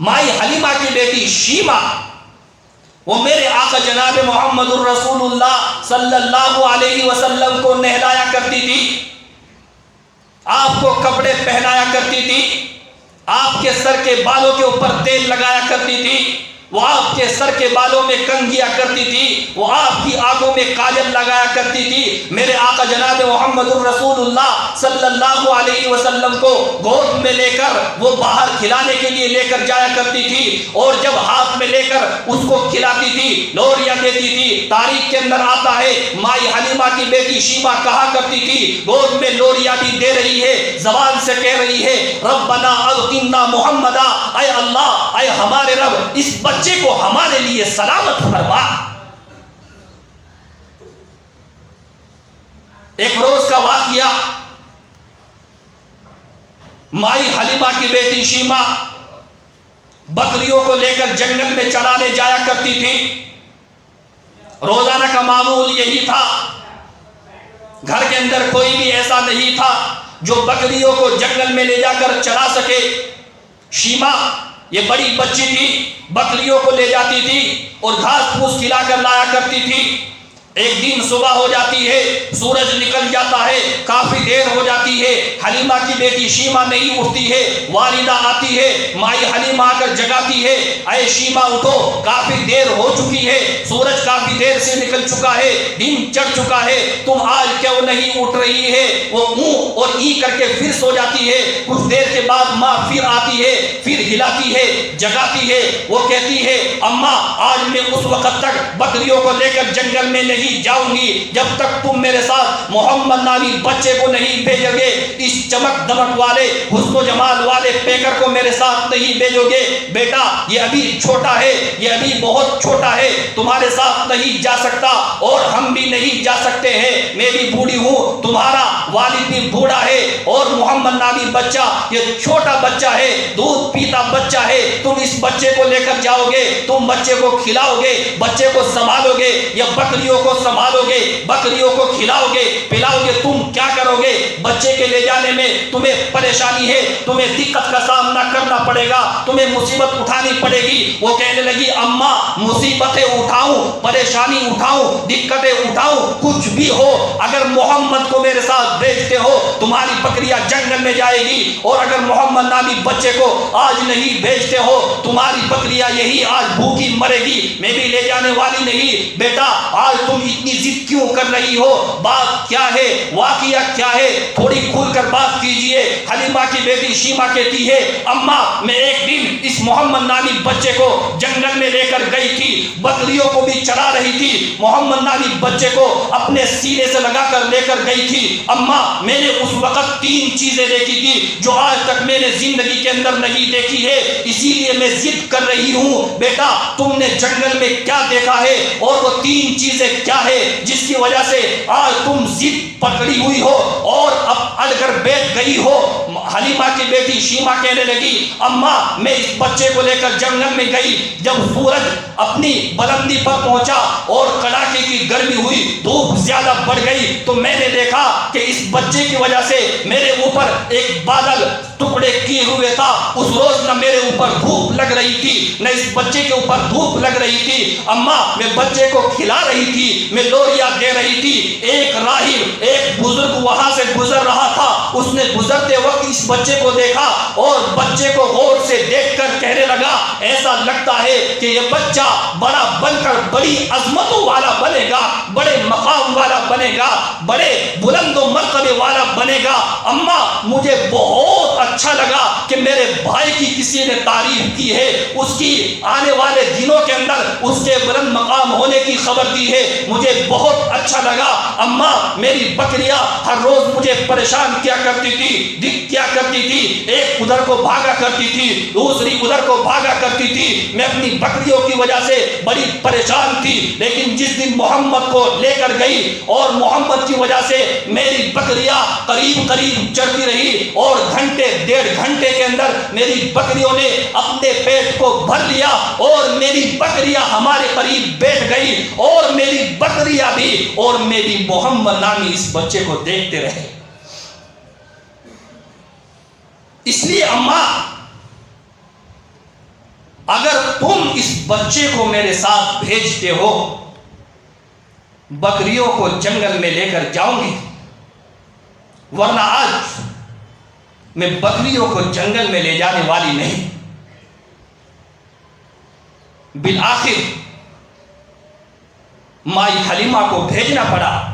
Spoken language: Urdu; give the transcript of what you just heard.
مائی حلیمہ کی بیٹی شیمہ وہ میرے آقا جناب محمد الرسول اللہ صلی اللہ علیہ وسلم کو نہلایا کرتی تھی، آپ کو کپڑے پہنایا کرتی تھی، آپ کے سر کے بالوں کے اوپر تیل لگایا کرتی تھی، وہ آپ کے سر کے بالوں میں کنگھیا کرتی تھی، وہ آپ کی آنکھوں میں کاجل لگایا کرتی تھی۔ میرے آقا جناب محمد الرسول اللہ صلی اللہ علیہ وسلم کو گود میں لے کر وہ باہر کھلانے کے لیے لے کر جایا کرتی تھی، اور جب ہاتھ میں لے کر اس کو کھلاتی تھی، لوریاں دیتی تھی۔ تاریخ کے اندر آتا ہے مائی حلیمہ کی بیٹی شیمہ کہا کرتی تھی، گود میں لوریاں بھی دے رہی ہے، زبان سے کہہ رہی ہے ربنا اغتنا محمدا، اے اللہ، اے ہمارے رب، اس بچے کو ہمارے لیے سلامت فرما۔ ایک روز کا واقعہ، مائی حلیمہ کی بیٹی شیمہ بکریوں کو لے کر جنگل میں چرانے جایا کرتی تھی۔ روزانہ کا معمول یہی تھا، گھر کے اندر کوئی بھی ایسا نہیں تھا جو بکریوں کو جنگل میں لے جا کر چرا سکے۔ شیمہ یہ بڑی بچی تھی، بکریوں کو لے جاتی تھی اور گھاس پھوس کھلا کر لایا کرتی تھی۔ ایک دن صبح ہو جاتی ہے، سورج نکل جاتا ہے، کافی دیر ہو جاتی ہے، حلیمہ کی بیٹی شیمہ نہیں اٹھتی ہے۔ والدہ آتی ہے، مائی حلیمہ آ کر جگاتی ہے، اے شیمہ اٹھو، کافی دیر ہو چکی ہے، سورج کافی دیر سے نکل چکا ہے، دن چڑھ چکا ہے، تم آج کیوں نہیں اٹھ رہی ہے؟ وہ اوں اور ای کر کے پھر سو جاتی ہے۔ کچھ دیر کے بعد ماں پھر آتی ہے، پھر ہلاتی ہے، جگاتی ہے، وہ کہتی ہے اماں آج میں اس وقت تک بکریوں کو لے کر جنگل میں نہیں جاؤں گی جب تک تم میرے ساتھ محمد نامی بچے کو نہیں بھیجو گے، اس چمک دمک والے حسن و جمال والے پیکر کو میرے ساتھ نہیں بھیجو گے۔ بیٹا یہ ابھی چھوٹا ہے، یہ ابھی بہت چھوٹا ہے، تمہارے ساتھ نہیں جا سکتا اور ہم بھی نہیں جا سکتے ہیں، میں بھی بوڑھی ہوں، تمہارا والد بھی بوڑھا ہے، اور محمد نامی بچہ یہ چھوٹا بچہ ہے، دودھ پیتا بچہ ہے، تم اس بچے کو لے کر جاؤ گے، تم بچے کو کھلاؤ گے، بچے کو سنبھالو گے یا بکریوں کو سنبھالو گے، بکریوں کو کھلاؤ گے پلاؤ گے، تم کیا کرو گے؟ بچے کے لے جانے میں تمہیں پریشانی ہے، تمہیں دقت کا سامنا کرنا پڑے گا، تمہیں مصیبت اٹھانی پڑے گی۔ وہ کہنے لگی اماں مصیبتیں اٹھاؤں، پریشانی اٹھاؤں، دقتیں اٹھاؤں، کچھ بھی ہو، اگر محمد کو میرے ساتھ بھیجتے ہو تمہاری بکریاں جنگل میں جائے گی، اور اگر محمد نامی بچے کو آج نہیں بھیجتے ہو تمہاری بکریاں یہی آج بھوکی مرے گی، میں بھی لے جانے والی نہیں۔ بیٹا آج تم اتنی ضد کیوں کر رہی ہو؟ بات کیا ہے؟ واقعہ کیا ہے؟ تھوڑی کھل کر بات کیجئے۔ حلیمہ کی بیٹی شیمہ کہتی ہے اماں میں ایک دن اس محمد نامی بچے کو جنگل میں لے کر گئی تھی، بکریوں کو بھی چرا رہی تھی، محمد نامی بچے کو اپنے سینے سے لگا کر لے کر گئی تھی۔ اماں میں نے اس وقت 3 چیزیں دیکھی تھی جو آج تک میں نے زندگی کے اندر نہیں دیکھی ہے، اسی لیے میں ضد کر رہی ہوں۔ بیٹا تم نے جنگل میں کیا دیکھا ہے اور وہ 3 چیزیں کیا ہے جس کی وجہ سے آج تم ضد پکڑی ہوئی ہو اور اب اڑ کر بیٹھ گئی ہو؟ حلیمہ کی بیٹی شیمہ کہنے لگی اماں میں اس بچے کو لے کر جنگل میں گئی، جب سورج اپنی بلندی پر پہنچا اور کڑاکے کی گرمی ہوئی، دھوپ زیادہ بڑھ گئی، تو میں نے دیکھا کہ اس بچے کی وجہ سے میرے اوپر ایک بادل ٹکڑے کیے ہوئے تھا۔ اس روز نہ میرے اوپر دھوپ لگ رہی تھی نہ اس بچے کے اوپر دھوپ لگ رہی تھی۔ اماں میں بچے کو کھلا رہی تھی، میں لوریاں دے رہی تھی، ایک راہب ایک بزرگ وہاں سے گزر رہا تھا، اس نے گزرتے وقت اس بچے کو دیکھا اور بچے کو غور سے دیکھ کر کہنے لگا ایسا لگتا ہے کہ یہ بچہ بڑا بن کر بڑی عظمتوں والا بنے گا، بڑے مقام والا بنے گا، بڑے بلند و مرتبے والا بنے گا۔ اماں مجھے بہت اچھا لگا کہ میرے بھائی کی کسی نے تعریف کی ہے، اس کی آنے والے دنوں کے اندر اس کے بلند مقام ہونے کی خبر دی ہے، مجھے بہت اچھا لگا۔ اماں میری بکریاں ہر روز مجھے پریشان کیا کرتی تھی، دکھ کیا کرتی تھی، ایک ادھر کو بھاگا کرتی تھی، دوسری ادھر کو بھاگا کرتی تھی، میں اپنی بکریوں کی وجہ سے بڑی پریشان تھی، لیکن جس دن محمد کو لے کر گئی اور محمد کی وجہ سے میری بکریاں قریب قریب چڑھتی رہی، اور گھنٹے 1.5 گھنٹے کے اندر میری بکریوں نے اپنے پیٹ کو بھر لیا اور میری بکریاں ہمارے قریب بیٹھ گئی، اور میری بکریاں بھی اور میری محمد نامی اس بچے کو دیکھتے رہے۔ اس لیے اماں اگر تم اس بچے کو میرے ساتھ بھیجتے ہو بکریوں کو جنگل میں لے کر جاؤں گی، ورنہ آج میں بکریوں کو جنگل میں لے جانے والی نہیں۔ بالآخر مائی حلیمہ کو بھیجنا پڑا۔